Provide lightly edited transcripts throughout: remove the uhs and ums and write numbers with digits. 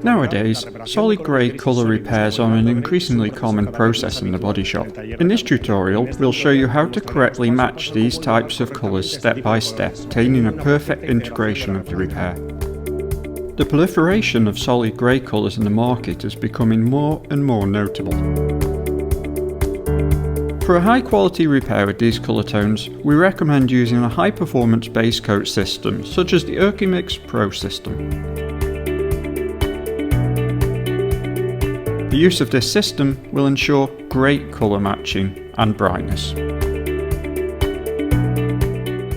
Nowadays, solid grey colour repairs are an increasingly common process in the body shop. In this tutorial, we'll show you how to correctly match these types of colours step by step, attaining a perfect integration of the repair. The proliferation of solid grey colours in the market is becoming more and more notable. For a high quality repair with these colour tones, we recommend using a high performance base coat system such as the URKIMIX Pro system. The use of this system will ensure great colour matching and brightness.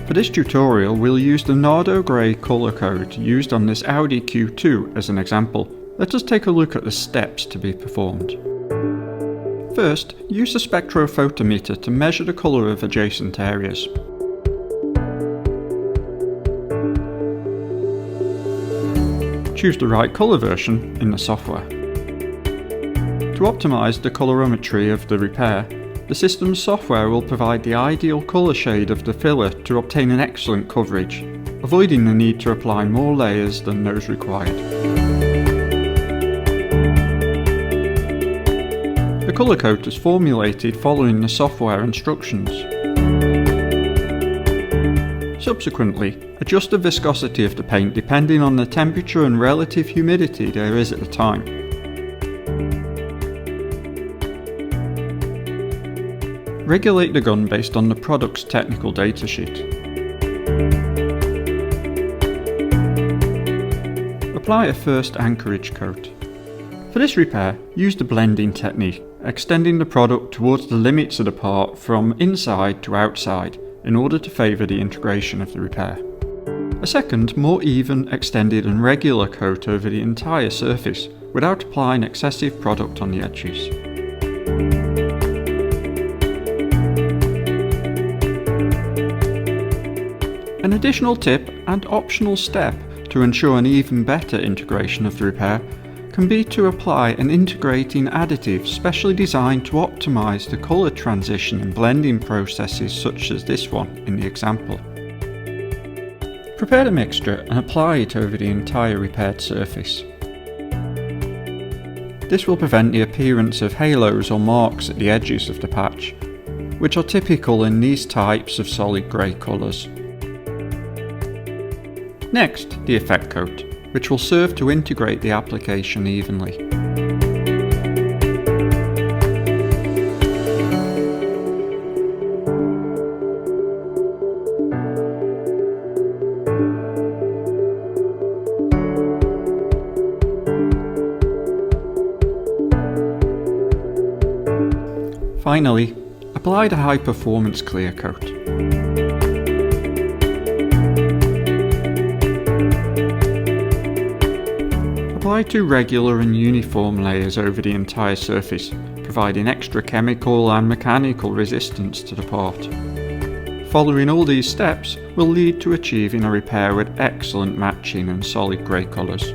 For this tutorial, we'll use the Nardo Grey colour code used on this Audi Q2 as an example. Let us take a look at the steps to be performed. First, use the SPECTROPHOTOMETER to measure the colour of adjacent areas. Choose the right colour version in the software. To optimise the colorimetry of the repair, the system's software will provide the ideal colour shade of the filler to obtain an excellent coverage, avoiding the need to apply more layers than those required. The colour coat is formulated following the software instructions. Subsequently, adjust the viscosity of the paint depending on the temperature and relative humidity there is at the time. Regulate the gun based on the product's technical datasheet. Apply a first anchorage coat. For this repair, use the blending technique, extending the product towards the limits of the part from inside to outside in order to favour the integration of the repair. A second, more even, extended and regular coat over the entire surface without applying excessive product on the edges. An additional tip and optional step to ensure an even better integration of the repair can be to apply an integrating additive specially designed to optimise the colour transition and blending processes such as this one in the example. Prepare the mixture and apply it over the entire repaired surface. This will prevent the appearance of halos or marks at the edges of the patch, which are typical in these types of solid grey colours. Next, the effect coat, which will serve to integrate the application evenly. Finally, apply the high performance clear coat. Apply two regular and uniform layers over the entire surface, providing extra chemical and mechanical resistance to the part. Following all these steps will lead to achieving a repair with excellent matching and solid grey colours.